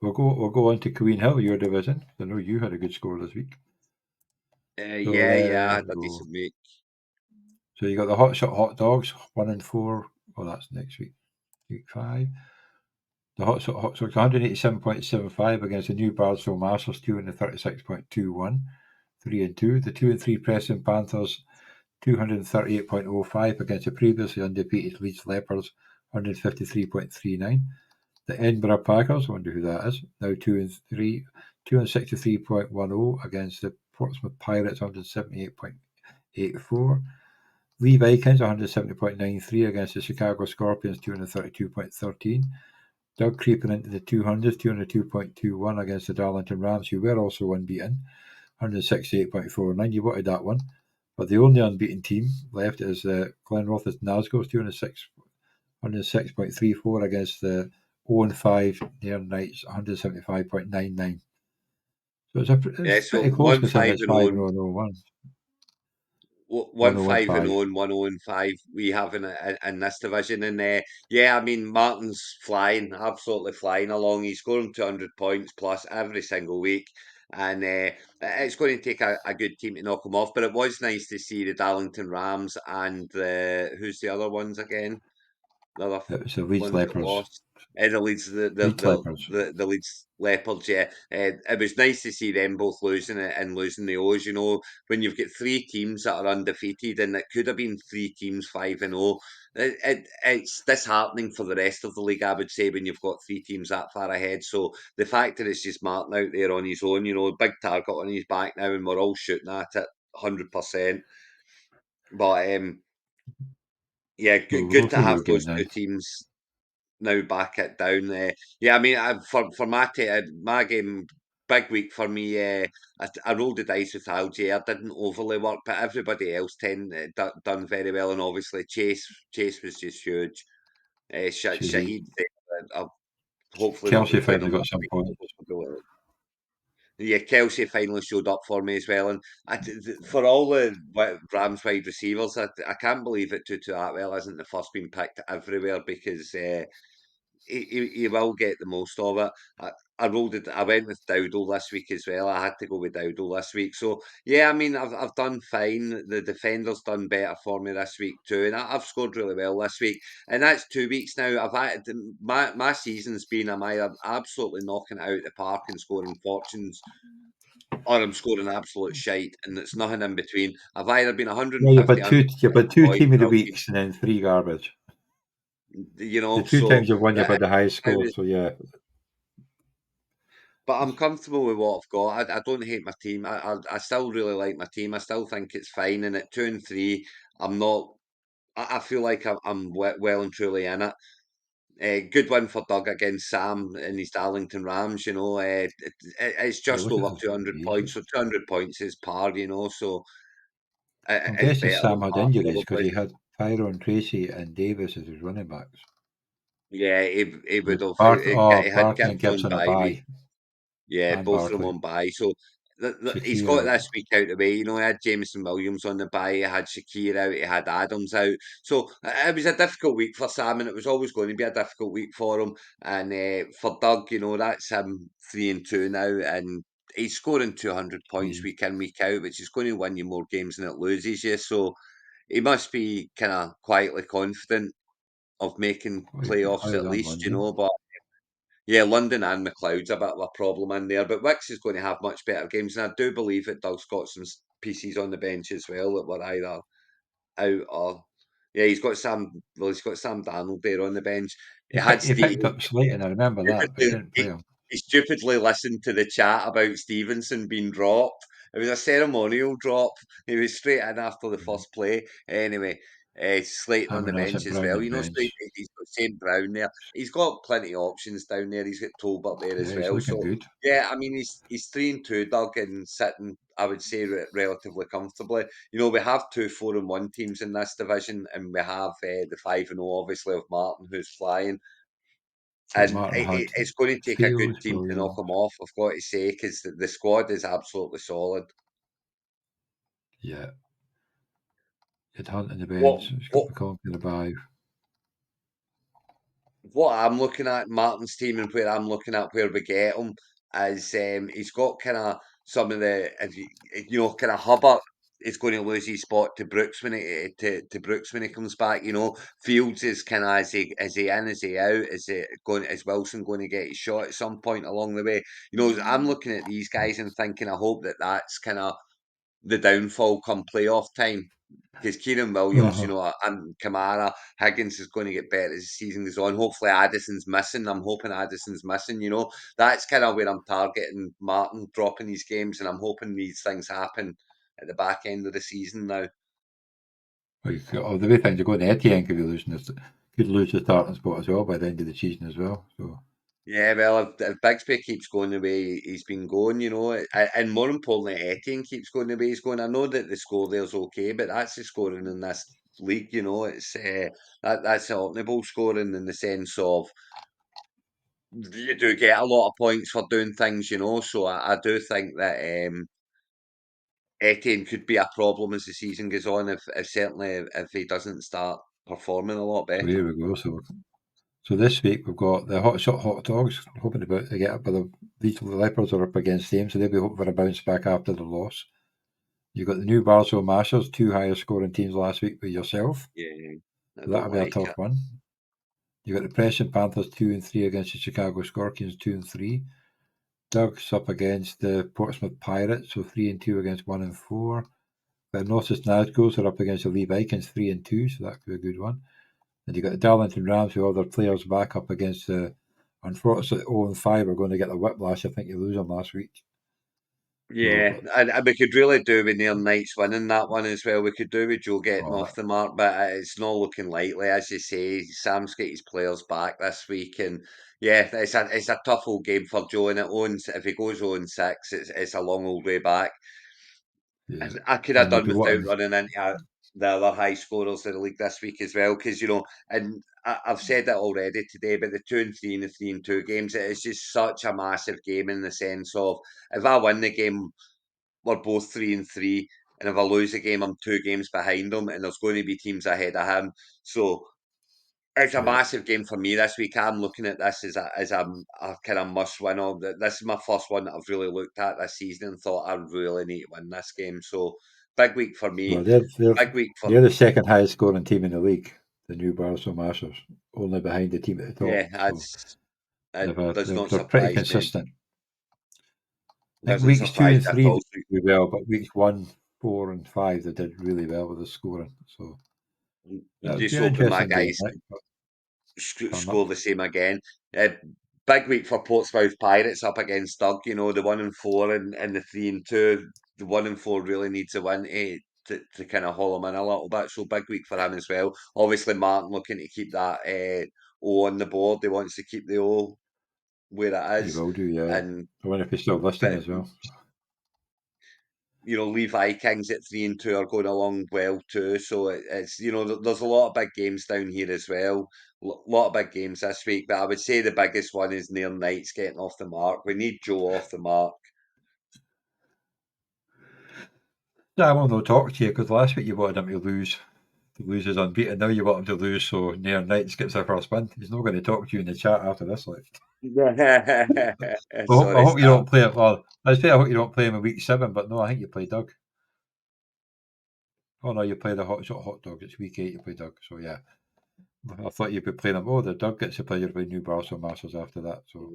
We'll go on to Cuween Hill, your division. I know you had a good score this week. So Yeah, I there had we a go. decent week. So you got the Hot Shot Hot Dogs, 1-4. Oh, that's next week, week 5. The Hot Shot 187.75 against the New Barstow Masters, 236.21, 3-2. The 2-3 Preston Panthers, 238.05 against the previously undefeated Leeds Leopards, 153.39. The Edinburgh Packers, I wonder who that is, now 2-3, 263.10 against the Portsmouth Pirates, 178.84. Lee Vikings, 170.93 against the Chicago Scorpions, 232.13. Doug creeping into the 200s, 202.21 against the Darlington Rams, who were also unbeaten, 168.49. You wanted that one. But the only unbeaten team left is Glenrothes Glasgow's 106.34 against the 0-5 Nairn Knights, 175.99. So it's So pretty close one considering five it's and 5 0, and 101. 1-5 and 1-0-5 we have in this division. And yeah, I mean, Martin's flying, absolutely flying along. He's scoring 200 points plus every single week. And it's going to take a good team to knock him off. But it was nice to see the Darlington Rams and who's the other ones again? The other It was the Leeds ones that Leopards. lost. The Leeds, Leeds Leopards. the Leeds Leopards, yeah. It was nice to see them both losing it and losing the O's. You know, when you've got three teams that are undefeated, and it could have been three teams 5-0. It's disheartening for the rest of the league, I would say, when you've got three teams that far ahead. So the fact that it's just Martin out there on his own, you know, big target on his back now, and we're all shooting at it 100%. But yeah, We'll go good to through your have game those now. two teams now back it down. Yeah, I mean, for my game, big week for me. I rolled the dice with Algier. Didn't overly work, but everybody else done very well. And obviously, Chase was just huge. Shahid. Shahid, hopefully not Chelsea be playing finally him got this some week. points. Yeah, Kelsey finally showed up for me as well, and for all the Rams wide receivers, I can't believe it Tutu Atwell isn't the first being picked everywhere because he will get the most of it. I rolled it. I went with Dowdle this week as well. I had to go with Dowdle this week. So yeah, I mean, I've done fine. The defenders done better for me this week too, and I've scored really well this week. And that's 2 weeks now. I've had my season's been I'm either absolutely knocking it out of the park and scoring fortunes, or I'm scoring absolute shite, and it's nothing in between. I've either been No, 150, you've had two points, team of or the I've been, weeks and then 3 garbage. you The know. two So times you've won, you've uh, had the highest I score. So yeah, But I'm comfortable with what I've got. I don't hate my team. I still really like my team. I still think it's fine. And at 2-3, I'm not. I feel like I'm well and truly in it. Good win for Doug against Sam in his Darlington Rams. You know, it's yeah. just Look at over this 200 points. Jesus. So 200 points is par. You know, so I'm it's guessing better Sam than had par injuries because probably. he had Tyrone Tracy and Davis as his running backs. Yeah, he would With have. He had Barton and Gibbs on Gibson a bye week. bye, Yeah, and both of them Barkley. on bye. So he's Shakir got out. this week out of the way. You know, he had Jameson Williams on the bye, he had Shakir out, he had Adams out. So it was a difficult week for Sam, and it was always going to be a difficult week for him. And for Doug, you know, that's him 3-2 now, and he's scoring 200 points Three. week in, week out, which is going to win you more games than it loses you. So he must be kind of quietly confident of making playoffs Other at than least, you London. know. But yeah, London and McLeod's a bit of a problem in there, but Wicks is going to have much better games, and I do believe that Doug's got some pieces on the bench as well that were either out or yeah, he's got Sam. Well, he's got Sam Darnold there on the bench. He had He Steve. picked up Slayton, I remember that, but he Stupidly, didn't play him. he stupidly listened to the chat about Stevenson being dropped. It was a ceremonial drop. He was straight in after the first play. Anyway, Slayton on the bench Ammonasset as Brown well. on the You know, bench. he's got St. Brown there. He's got plenty of options down there. He's got Tolbert there Yeah, as he's well. looking So good. yeah, I mean, he's 3-2, Doug, and sitting, I would say, relatively comfortably. You know, we have two 4-1 teams in this division, and we have the 5-0, obviously, of Martin, who's flying. But And Martin had it's going to take a good Fields, team to knock Williams. him off, I've got to say, because the squad is absolutely solid. Yeah. He had Hunt on the bench. What He's got what McConkey in the bye. what I'm looking at Martin's team and where I'm looking at where we get him is he's got kind of some of the kind of Hubbard is going to lose his spot to Brooks when to Brooks when he comes back. Fields is kind of is he in, is he out, is Wilson going to get his shot at some point along the way? I'm looking at these guys and thinking I hope that's kind of the downfall come playoff time. Because Kieran Williams, Uh-huh. and Kamara, Higgins is going to get better as the season goes on. Hopefully, Addison's missing. I'm hoping Addison's missing. That's kind of where I'm targeting Martin dropping these games, and I'm hoping these things happen at the back end of the season now. Well, the way things are going, Etienne could lose the starting spot as well by the end of the season as well. So Yeah, well, if Bigsby keeps going the way he's been going, and more importantly, Etienne keeps going the way he's going. I know that the score there's okay, but that's the scoring in this league. It's that's the OrkneyBowl scoring in the sense of you do get a lot of points for doing things. So I do think that Etienne could be a problem as the season goes on if certainly if he doesn't start performing a lot better. here we go. So this week we've got the Hot Shot Hot Dogs hoping to get up, but the Leopards are up against them, so they'll be hoping for a bounce back after the loss. You've got the new Barcelona Mashers, two higher scoring teams last week with yourself. Yeah, I So don't that'll be a like tough it. one. You've got the Preston Panthers 2-3 against the Chicago Scorpions 2-3. Doug's up against the Portsmouth Pirates, so 3-2 against 1-4. The Northwest Nazgols are up against the Lee Vikings 3-2, so that could be a good one. And you got the Darlington Rams, who have their players back up against the unfortunately 0-5 are going to get the whiplash. I think you lose them last week. So, Yeah, and we could really do with Neil Knights winning that one as well. We could do with Joe getting oh, off the mark, but it's not looking likely. As you say, Sam's got his players back this week, and yeah, it's a tough old game for Joe. And if he goes 0-6, it's a long old way back. yeah. I could have And you'll done be without wanting, running into the other high scorers of the league this week as well, because and I've said it already today, but the 2-3 and the 3-2 games, it is just such a massive game in the sense of if I win the game, we're both 3-3, and if I lose the game, I'm 2 games behind him, and there's going to be teams ahead of him. So it's a yeah. massive game for me this week. I'm looking at this as a kind of must win. This is my first one that I've really looked at this season and thought I really need to win this game. So big week for me. Well, they're, Big week for they're the second highest scoring team in the league, the new Barcelona Masters, only behind the team at the top. yeah. So It does not they're pretty surprise me. consistent. I think Doesn't weeks two surprise and me at three all. they did really well, but weeks 1, 4, and 5 they did really well with the scoring. So I'm that'll be just an hoping my interesting game, guys right? Turn score up. the same again. Uh, Big week for Portsmouth Pirates up against Doug. The 1-4 and the 3-2. The 1-4 really needs a win to kind of haul him in a little bit. So big week for him as well. Obviously, Martin looking to keep that O on the board. He wants to keep the O where it You is, will do, yeah. and I wonder if he's still listening but as well. Levi Kings at 3-2 are going along well too. So it's there's a lot of big games down here as well. A lot of big games this week, but I would say the biggest one is Neil Knights getting off the mark. We need Joe off the mark. Yeah, I will not talk to you because last week you wanted him to lose. To lose is unbeaten. Now you want him to lose, so Nair Knights gets their first win. He's not going to talk to you in the chat after this. Like, I Sorry, hope you Sam. don't play it. Well, I say I hope you don't play him in week 7, but no, I think you play Doug. Oh no, you play the Hot Shot Hot Dog. It's week 8. You play Doug. So yeah, I thought you'd be playing him. Oh, the Doug gets to play your new Barcelona Masters after that. So